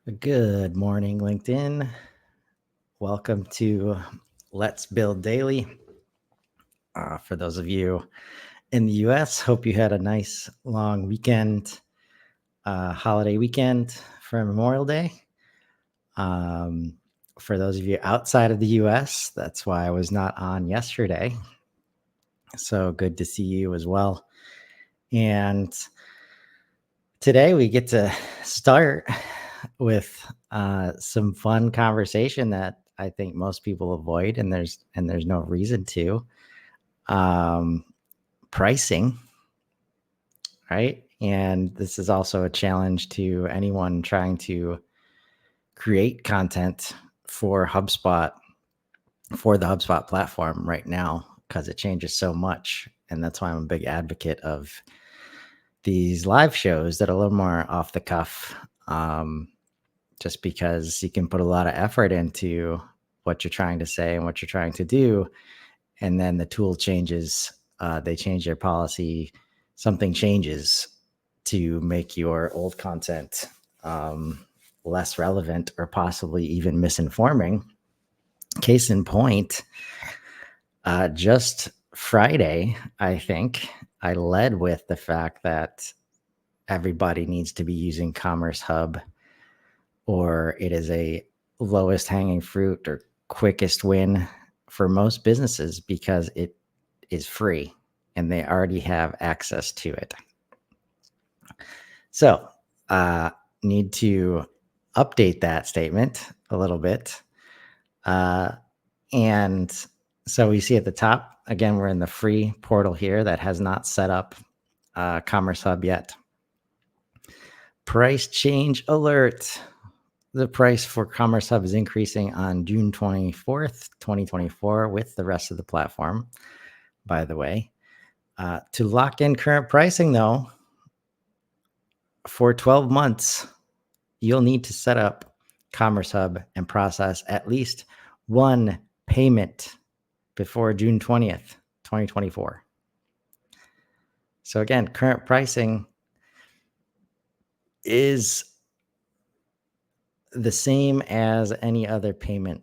Good morning, LinkedIn. Welcome to Let's Build Daily. For those of you in the US, hope you had a nice long weekend, holiday weekend for Memorial Day. Um, for those of you outside of the US, that's why I was not on yesterday. So good to see you as well. And today we get to start with some fun conversation that I think most people avoid, and there's no reason to. Um, Pricing, right? And this is also a challenge to anyone trying to create content for HubSpot, for the HubSpot platform right now, because it changes so much. And that's why I'm a big advocate of these live shows that are a little more off the cuff. Just because you can put a lot of effort into what you're trying to say and what you're trying to do. And then the tool changes, they change their policy, something changes to make your old content less relevant or possibly even misinforming. Case in point, just Friday, I think I led with the fact that everybody needs to be using Commerce Hub, or it is a lowest hanging fruit or quickest win for most businesses because it is free and they already have access to it. So, need to update that statement a little bit. And so we see at the top, again, we're in the free portal here that has not set up Commerce Hub yet. Price change alert. The price for Commerce Hub is increasing on June 24th, 2024 with the rest of the platform, by the way. To lock in current pricing, though, for 12 months, you'll need to set up Commerce Hub and process at least one payment before June 20th, 2024. So again, current pricing is the same as any other payment.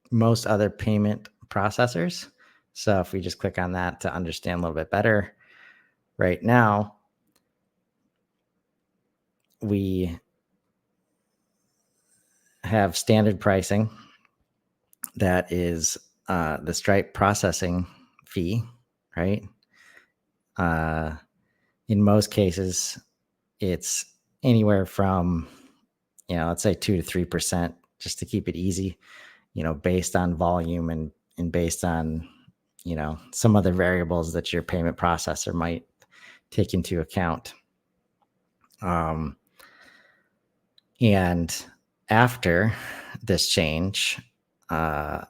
Most other payment processors. So if we just click on that to understand a little bit better, right now, we have standard pricing that is the Stripe processing fee, right? In most cases, it's anywhere from, let's say 2 to 3%, just to keep it easy, based on volume and based on, some other variables that your payment processor might take into account. And after this change, HubSpot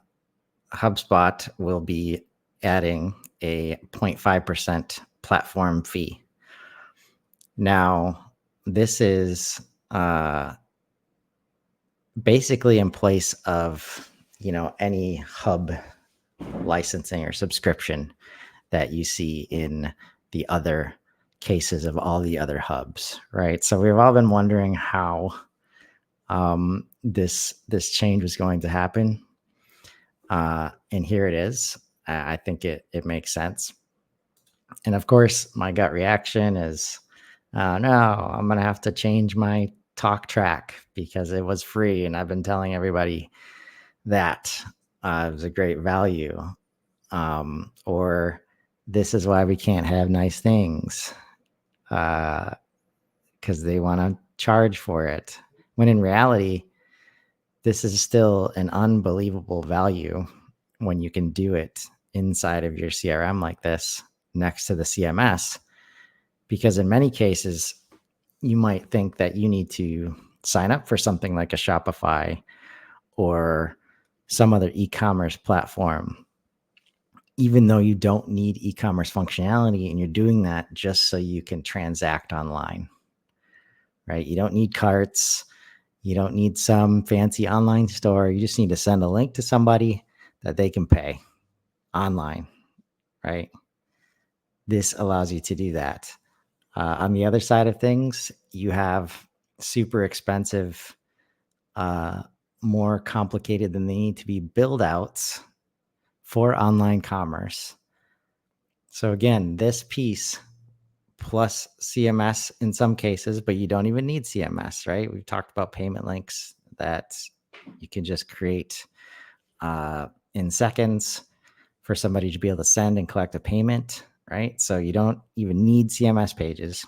will be adding a 0.5% platform fee. Now, this is basically in place of, any hub licensing or subscription that you see in the other cases of all the other hubs, right? So we've all been wondering how this change was going to happen. And here it is. I think it makes sense. And of course, my gut reaction is, no, I'm going to have to change my talk track because it was free. And I've been telling everybody that it was a great value. Or this is why we can't have nice things because they want to charge for it. When in reality, this is still an unbelievable value when you can do it inside of your CRM like this next to the CMS, because in many cases, you might think that you need to sign up for something like a Shopify or some other e-commerce platform, even though you don't need e-commerce functionality, and you're doing that just so you can transact online, right? You don't need carts. You don't need some fancy online store. You just need to send a link to somebody that they can pay online, right? This allows you to do that. On the other side of things, you have super expensive, more complicated than they need to be build outs for online commerce. So again, this piece plus CMS in some cases, but you don't even need CMS, right? We've talked about payment links that you can just create in seconds for somebody to be able to send and collect a payment, right? So you don't even need CMS pages,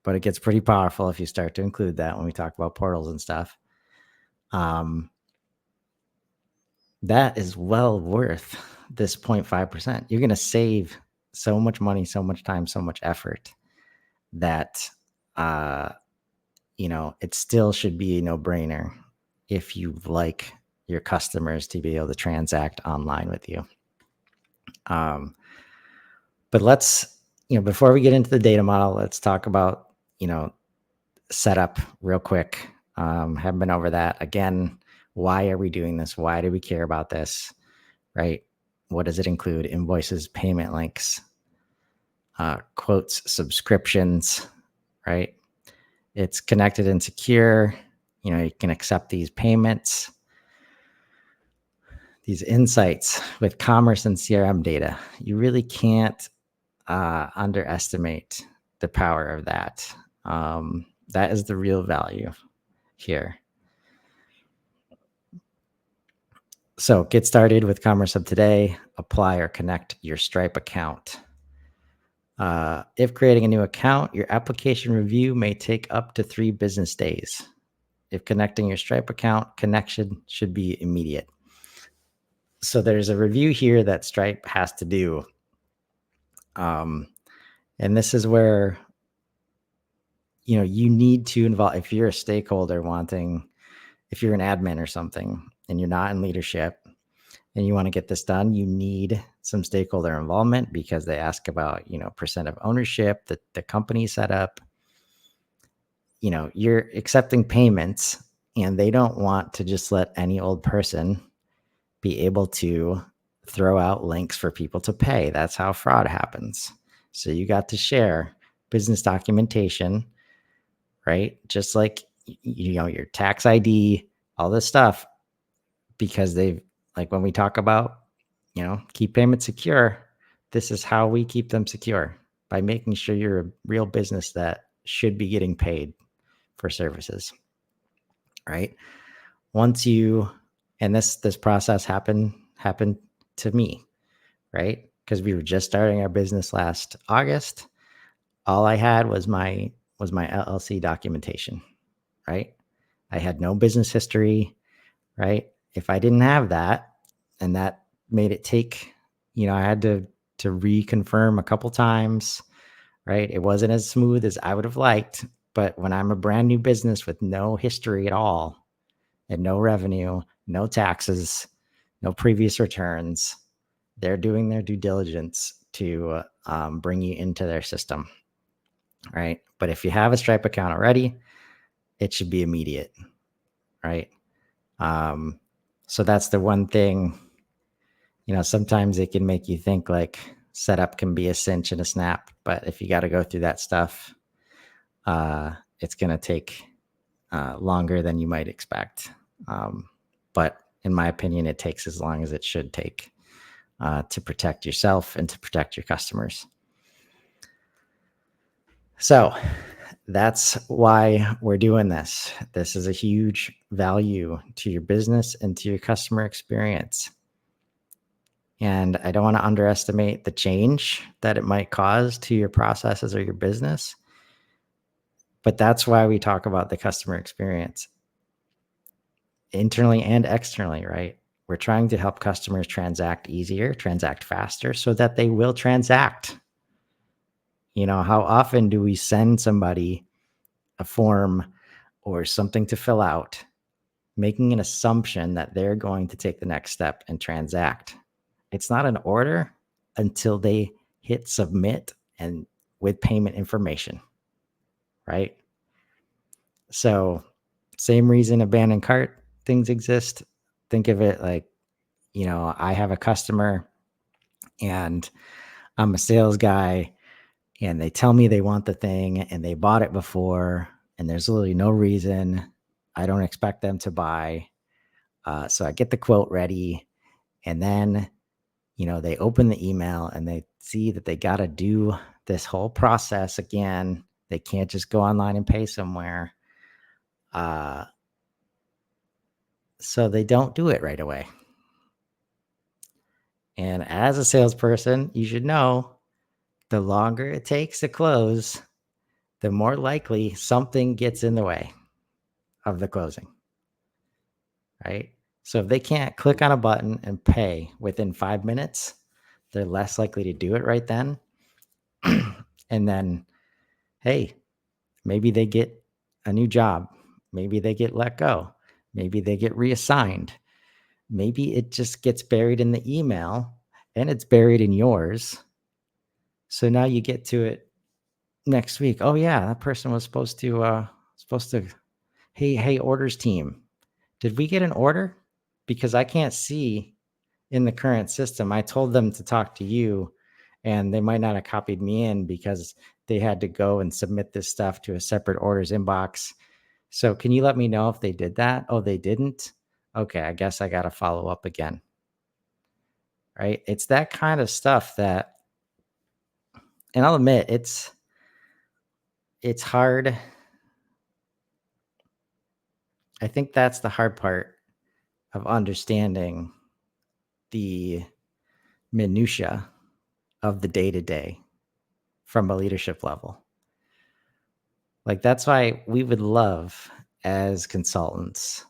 but it gets pretty powerful if you start to include that when we talk about portals and stuff. That is well worth this 0.5%. You're going to save so much money, so much time, so much effort that, it still should be a no-brainer if you like your customers to be able to transact online with you. But let's, before we get into the data model, let's talk about, setup real quick. Haven't been over that. Again, why are we doing this? Why do we care about this? Right? What does it include? Invoices, payment links, quotes, subscriptions, right? It's connected and secure. You can accept these payments, these insights with commerce and CRM data. You really can't underestimate the power of that. That is the real value here. So get started with Commerce Hub today. Apply or connect your Stripe account. If creating a new account, your application review may take up to 3 business days. If connecting your Stripe account, connection should be immediate. So there's a review here that Stripe has to do. And this is where, you need to involve, if you're a stakeholder if you're an admin or something and you're not in leadership and you want to get this done, you need some stakeholder involvement because they ask about, percent of ownership, the company setup. You're accepting payments and they don't want to just let any old person be able to throw out links for people to pay. That's how fraud happens. So you got to share business documentation, right? Just like, your tax ID, all this stuff, because when we talk about, keep payments secure, this is how we keep them secure, by making sure you're a real business that should be getting paid for services, right? Once and this process happened to me, right? Because we were just starting our business last August. All I had was my LLC documentation, right? I had no business history, right? If I didn't have that, and that made it take, I had to reconfirm a couple times, right? It wasn't as smooth as I would have liked, but when I'm a brand new business with no history at all and no revenue, no taxes, no previous returns, they're doing their due diligence to bring you into their system, right? But if you have a Stripe account already, it should be immediate, right? So that's the one thing, sometimes it can make you think like setup can be a cinch and a snap, but if you got to go through that stuff, it's going to take longer than you might expect. But in my opinion, it takes as long as it should take to protect yourself and to protect your customers. So that's why we're doing this. This is a huge value to your business and to your customer experience. And I don't want to underestimate the change that it might cause to your processes or your business. But that's why we talk about the customer experience internally and externally, right? We're trying to help customers transact easier, transact faster, so that they will transact. How often do we send somebody a form or something to fill out, making an assumption that they're going to take the next step and transact? It's not an order until they hit submit and with payment information, right? So same reason abandoned cart things exist. Think of it like, I have a customer and I'm a sales guy and they tell me they want the thing and they bought it before, and there's literally no reason. I don't expect them to buy. So I get the quote ready, and then, they open the email and they see that they got to do this whole process again. They can't just go online and pay somewhere. So they don't do it right away. And as a salesperson, you should know the longer it takes to close, the more likely something gets in the way of the closing, right? So if they can't click on a button and pay within 5 minutes, they're less likely to do it right then. And then, hey, maybe they get a new job. Maybe they get let go. Maybe they get reassigned. Maybe it just gets buried in the email and it's buried in yours. So now you get to it next week. Oh yeah, that person was supposed to, hey, orders team, did we get an order? Because I can't see in the current system. I told them to talk to you, and they might not have copied me in because they had to go and submit this stuff to a separate orders inbox. So can you let me know if they did that? Oh, they didn't? Okay, I guess I got to follow up again. Right? It's that kind of stuff that, and I'll admit, it's hard. I think that's the hard part of understanding the minutia of the day-to-day from a leadership level. Like, that's why we would love as consultants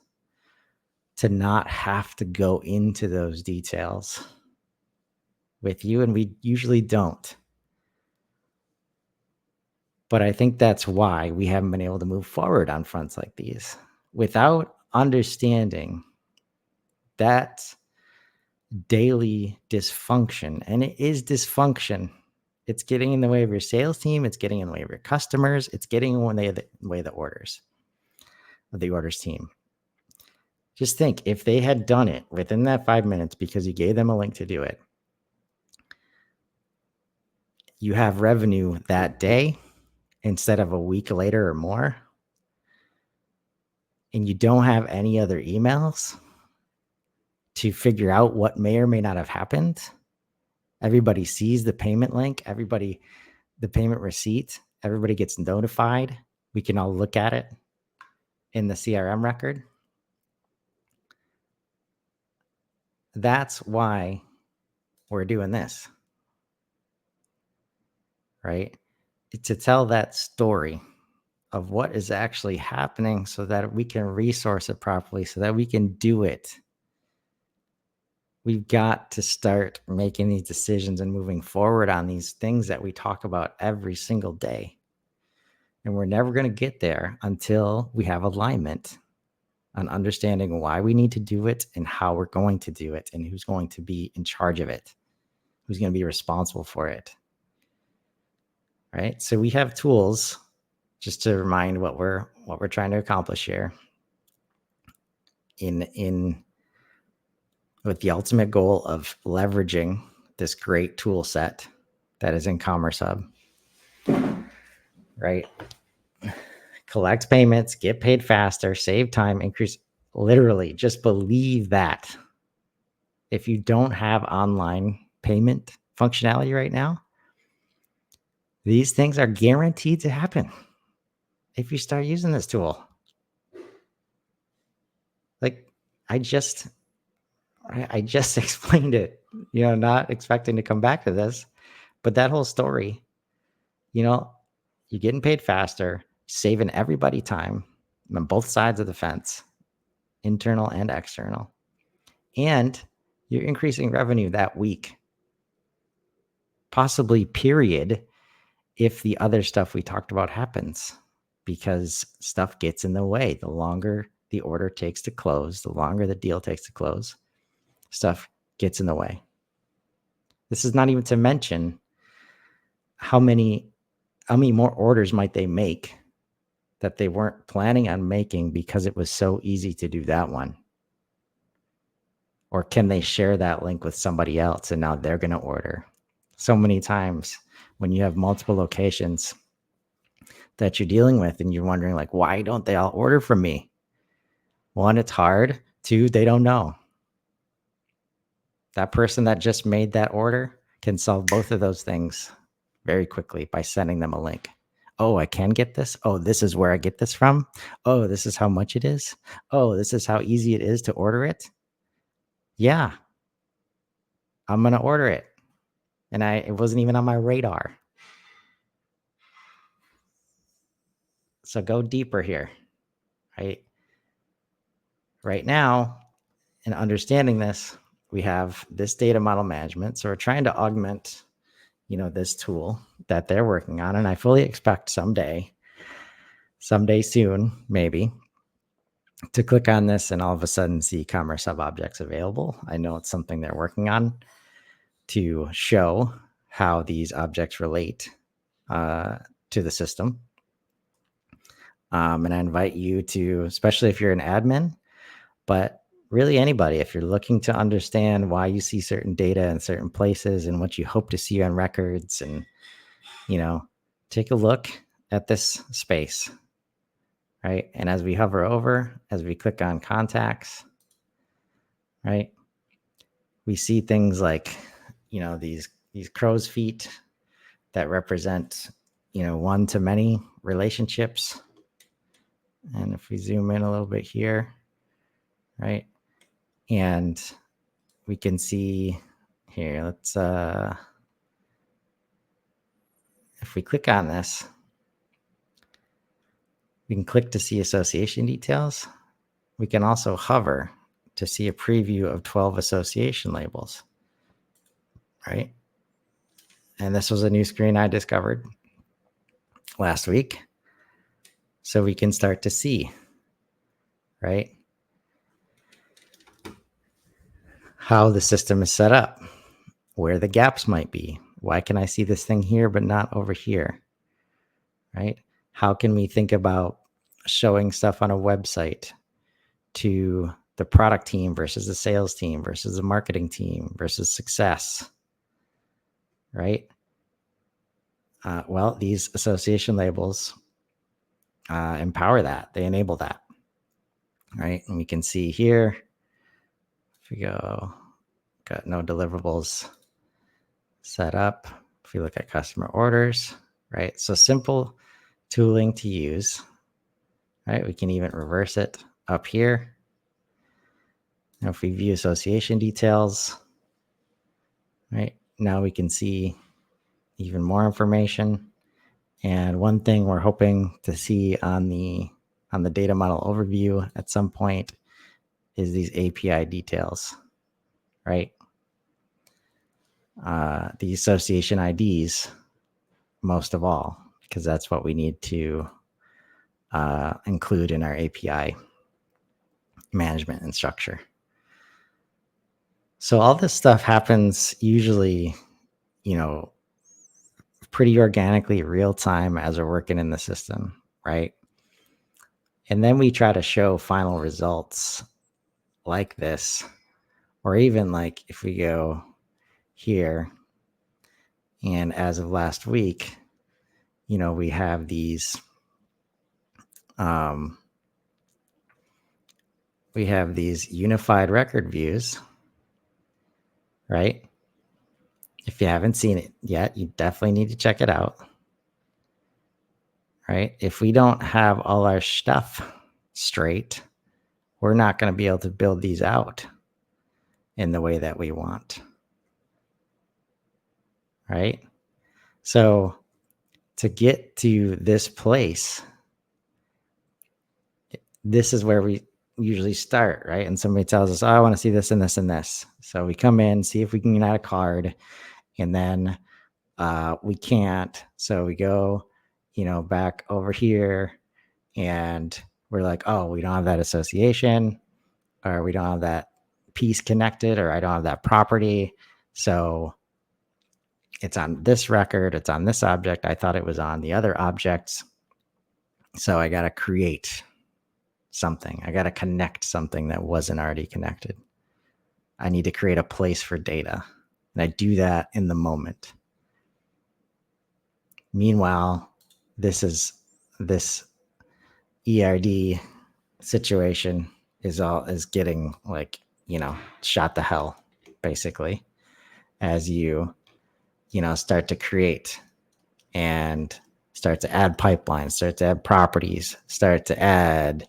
to not have to go into those details with you, and we usually don't. But I think that's why we haven't been able to move forward on fronts like these without understanding that daily dysfunction. And it is dysfunction. It's getting in the way of your sales team. It's getting in the way of your customers. It's getting in the way of the orders team. Just think, if they had done it within that 5 minutes because you gave them a link to do it, you have revenue that day instead of a week later or more, and you don't have any other emails to figure out what may or may not have happened. Everybody sees the payment link, the payment receipt, everybody gets notified. We can all look at it in the CRM record. That's why we're doing this, right? To tell that story of what is actually happening so that we can resource it properly, so that we can do it. We've got to start making these decisions and moving forward on these things that we talk about every single day. And we're never going to get there until we have alignment on understanding why we need to do it and how we're going to do it and who's going to be in charge of it, who's going to be responsible for it. Right? So we have tools, just to remind what we're trying to accomplish here, in with the ultimate goal of leveraging this great tool set that is in Commerce Hub. Right? Collect payments, get paid faster, save time, increase. Literally, just believe that. If you don't have online payment functionality right now, these things are guaranteed to happen if you start using this tool. Like, I just explained it, not expecting to come back to this, but that whole story, you're getting paid faster, saving everybody time on both sides of the fence, internal and external, and you're increasing revenue that week, possibly period, if the other stuff we talked about happens, because stuff gets in the way. The longer the order takes to close, the longer the deal takes to close, stuff gets in the way. This is not even to mention how many more orders might they make that they weren't planning on making because it was so easy to do that one. Or can they share that link with somebody else and now they're going to order? So many times when you have multiple locations, that you're dealing with, and you're wondering, like, why don't they all order from me? One, it's hard. Two, they don't know. That person that just made that order can solve both of those things very quickly by sending them a link. Oh, I can get this. Oh, this is where I get this from. Oh, this is how much it is. Oh, this is how easy it is to order it. Yeah, I'm going to order it. And it wasn't even on my radar. So go deeper here, right? Right now, in understanding this, we have this data model management. So we're trying to augment, this tool that they're working on. And I fully expect someday soon, maybe, to click on this and all of a sudden see Commerce Hub objects available. I know it's something they're working on to show how these objects relate to the system. And I invite you to, especially if you're an admin, but really anybody, if you're looking to understand why you see certain data in certain places and what you hope to see on records, and, take a look at this space, right? And as we hover over, as we click on contacts, right, we see things like, these crow's feet that represent, one-to-many relationships. And if we zoom in a little bit here, right, and we can see here, let's, if we click on this, we can click to see association details. We can also hover to see a preview of 12 association labels, right? And this was a new screen I discovered last week. So we can start to see, right, how the system is set up, where the gaps might be. Why can I see this thing here but not over here, right? How can we think about showing stuff on a website to the product team versus the sales team versus the marketing team versus success, right? Well, these association labels empower that. They enable that, right? And we can see here, if we go, got no deliverables set up. If we look at customer orders, right? So simple tooling to use, right? We can even reverse it up here. Now, if we view association details, right, now we can see even more information. And one thing we're hoping to see on the data model overview at some point is these API details, right? The association IDs, most of all, because that's what we need to include in our API management and structure. So all this stuff happens usually, pretty organically, real time as we're working in the system, right? And then we try to show final results like this, or even like if we go here, and as of last week, we have these, unified record views, right? If you haven't seen it yet, you definitely need to check it out, right? If we don't have all our stuff straight, we're not going to be able to build these out in the way that we want, right? So to get to this place, this is where we usually start, right? And somebody tells us, oh, I want to see this and this and this. So we come in, see if we can add a card, and then we can't. So we go, back over here, and we're like, oh, we don't have that association, or we don't have that piece connected, or I don't have that property. So it's on this record, it's on this object. I thought it was on the other objects. So I got to create something. I got to connect something that wasn't already connected. I need to create a place for data. And I do that in the moment. Meanwhile, this is this ERD situation is getting like, shot to hell, basically, as you start to create and start to add pipelines, start to add properties, start to add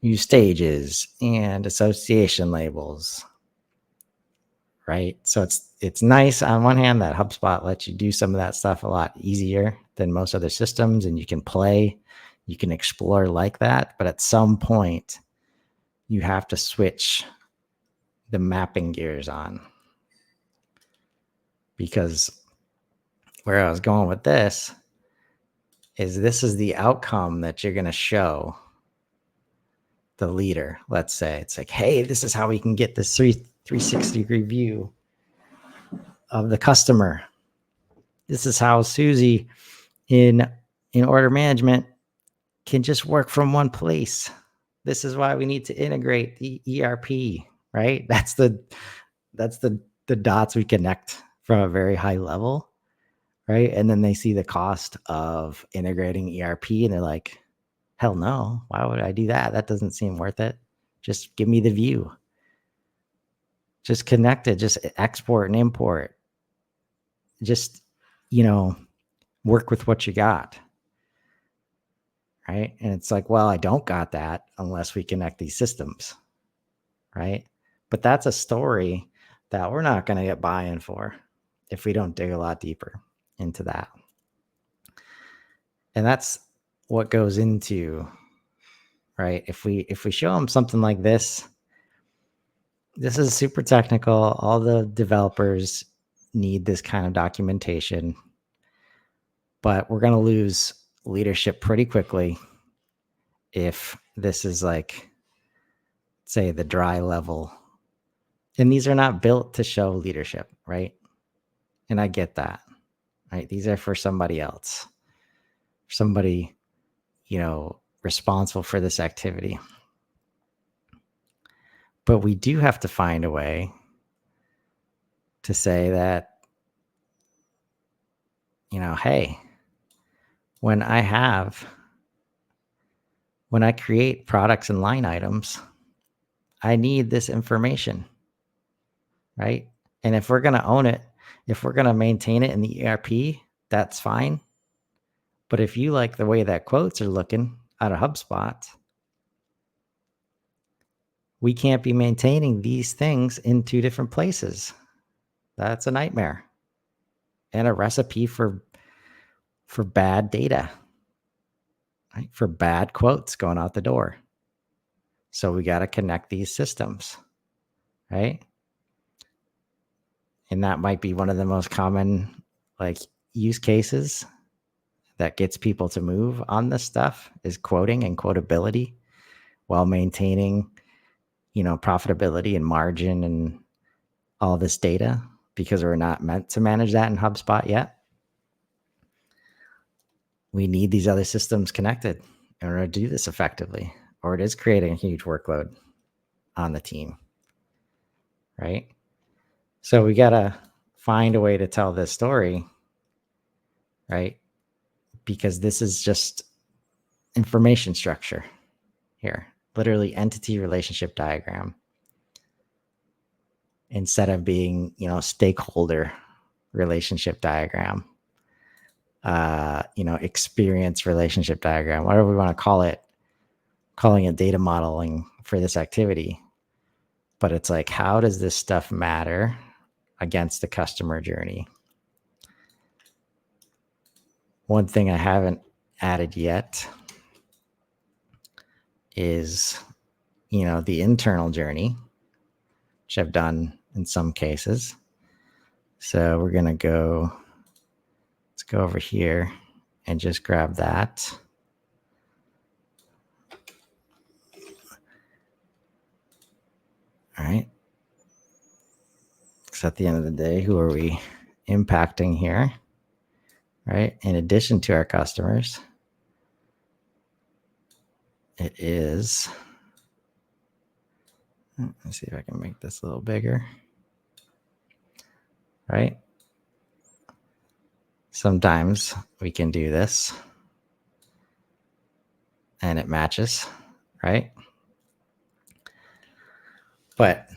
new stages and association labels, right? So it's nice on one hand that HubSpot lets you do some of that stuff a lot easier than most other systems, and you can explore like that. But at some point, you have to switch the mapping gears on, because where I was going with this is the outcome that you're going to show the leader. Let's say it's like, hey, this is how we can get this 360-degree view of the customer. This is how Susie in order management can just work from one place. This is why we need to integrate the ERP, right? That's the dots we connect from a very high level, right? And then they see the cost of integrating ERP and they're like, hell no, why would I do that? That doesn't seem worth it. Just give me the view. Just connect it, just export and import. Just, work with what you got. Right. And it's like, well, I don't got that unless we connect these systems. Right. But that's a story that we're not going to get buy-in for if we don't dig a lot deeper into that. And that's what goes into, right? If we show them something like this is super technical. All the developers need this kind of documentation, but we're going to lose leadership pretty quickly if this is like, say, the dry level. And these are not built to show leadership, right? And I get that, right? These are for somebody else, somebody, responsible for this activity. But we do have to find a way to say that, hey, when I create products and line items, I need this information, right? And if we're going to own it, if we're going to maintain it in the ERP, that's fine. But if you like the way that quotes are looking out of HubSpot, we can't be maintaining these things in two different places. That's a nightmare and a recipe for bad data, right? For bad quotes going out the door. So we got to connect these systems, right? And that might be one of the most common use cases that gets people to move on this stuff is quoting and quotability while maintaining, profitability and margin and all this data, because we're not meant to manage that in HubSpot yet. We need these other systems connected in order to do this effectively, or it is creating a huge workload on the team, right? So we got to find a way to tell this story, right? Because this is just information structure here, literally entity relationship diagram, instead of being, stakeholder relationship diagram, experience relationship diagram, whatever we want to call it, calling it data modeling for this activity. But it's like, how does this stuff matter against the customer journey? One thing I haven't added yet is, the internal journey, which I've done in some cases. So we're going to let's go over here and just grab that. All right. Because at the end of the day, who are we impacting here? Right? In addition to our customers, it is, let's see if I can make this a little bigger. Right? Sometimes we can do this. and it matches, right? But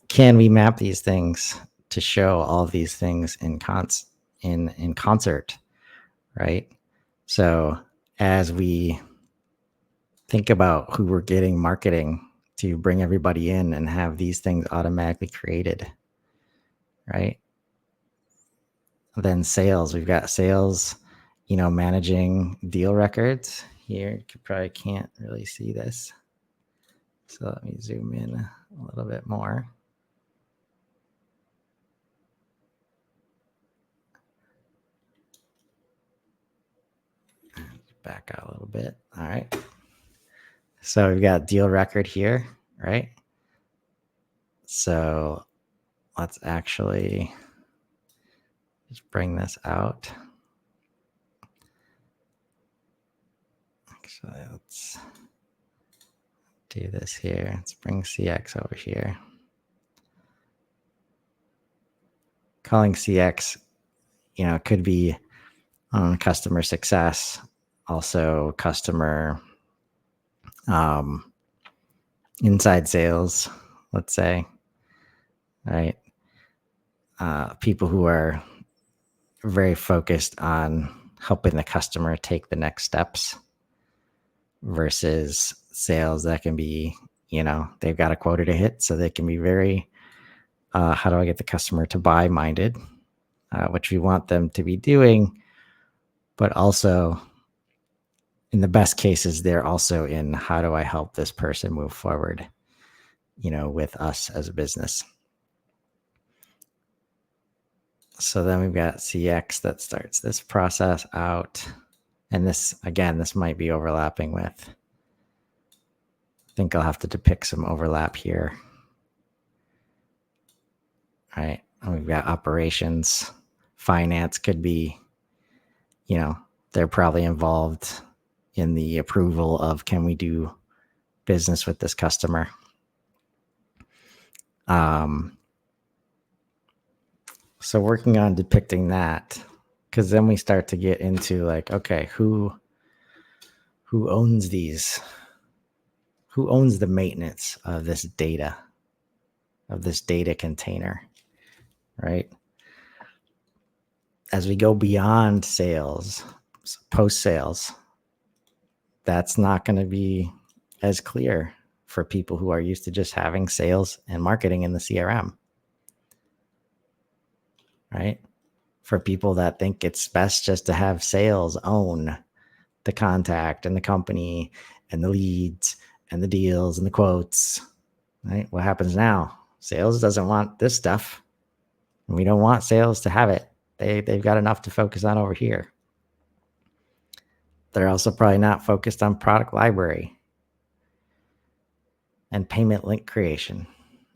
can we map these things to show all these things in concert, right? So as we think about who we're getting marketing to bring everybody in and have these things automatically created, right? Then sales, we've got sales, managing deal records here. You probably can't really see this. So let me zoom in a little bit more. Back out a little bit. All right. So we've got deal record here, right? So let's actually just bring this out. Actually, let's do this here. Let's bring CX over here. Calling CX, could be customer success, also customer inside sales, let's say, right? People who are very focused on helping the customer take the next steps versus sales that can be, they've got a quota to hit, so they can be very, how do I get the customer to buy minded, which we want them to be doing, but also in the best cases, they're also in how do I help this person move forward, with us as a business. So then we've got CX that starts this process out. And this, again, this might be overlapping with, I think I'll have to depict some overlap here. All right. And we've got operations. Finance could be, they're probably involved in the approval of, can we do business with this customer? So working on depicting that, because then we start to get into like, okay, who owns these? Who owns the maintenance of this data container, right? As we go beyond sales, post sales, that's not going to be as clear for people who are used to just having sales and marketing in the CRM, right? For people that think it's best just to have sales own the contact and the company and the leads and the deals and the quotes, right? What happens now? Sales doesn't want this stuff. We don't want sales to have it. They've got enough to focus on over here. They're also probably not focused on product library and payment link creation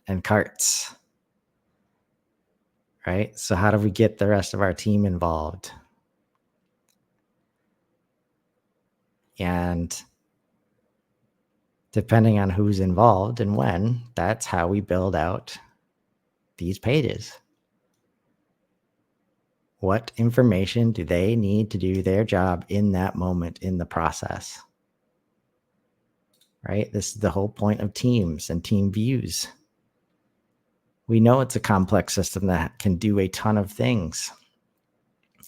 and carts, right? So how do we get the rest of our team involved? And depending on who's involved and when, that's how we build out these pages. What information do they need to do their job in that moment in the process? Right? This is the whole point of teams and team views. We know it's a complex system that can do a ton of things.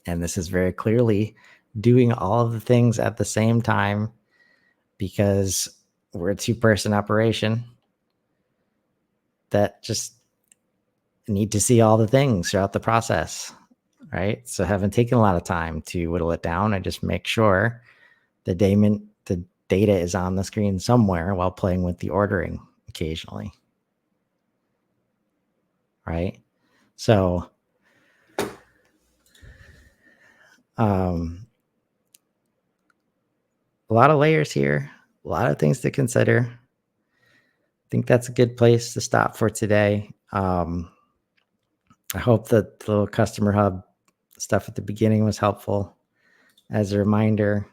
And this is very clearly doing all of the things at the same time because we're a two-person operation that just need to see all the things throughout the process, right? So haven't taken a lot of time to whittle it down. I just make sure the data is on the screen somewhere while playing with the ordering occasionally, right? So a lot of layers here, a lot of things to consider. I think that's a good place to stop for today. I hope that the little customer hub stuff at the beginning was helpful. As a reminder,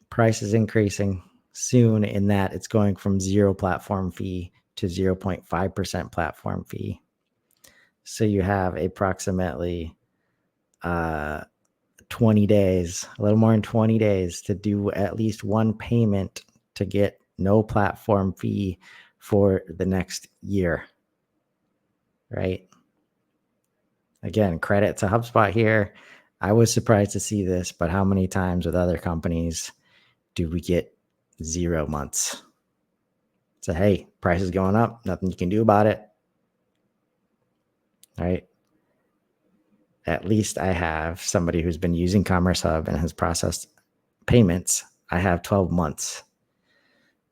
price is increasing soon in that it's going from 0 platform fee to 0.5% platform fee. So you have approximately 20 days, a little more than 20 days to do at least one payment to get no platform fee for the next year, right? Again, credit to HubSpot here. I was surprised to see this, but how many times with other companies do we get 0 months? So, hey, price is going up, nothing you can do about it, right? At least I have somebody who's been using Commerce Hub and has processed payments. I have 12 months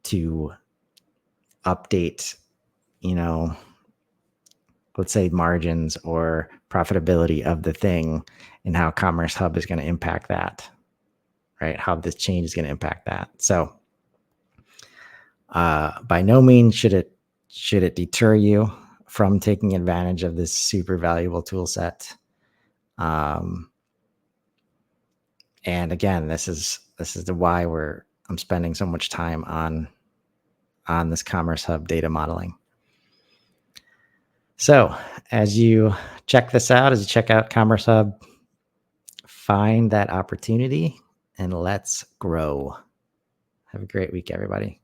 to update, let's say margins or profitability of the thing and how Commerce Hub is going to impact that, right? How this change is going to impact that. So by no means should it deter you from taking advantage of this super valuable tool set. And again, this is the why I'm spending so much time on this Commerce Hub data modeling. So as you check this out, as you check out Commerce Hub, find that opportunity and let's grow. Have a great week, everybody.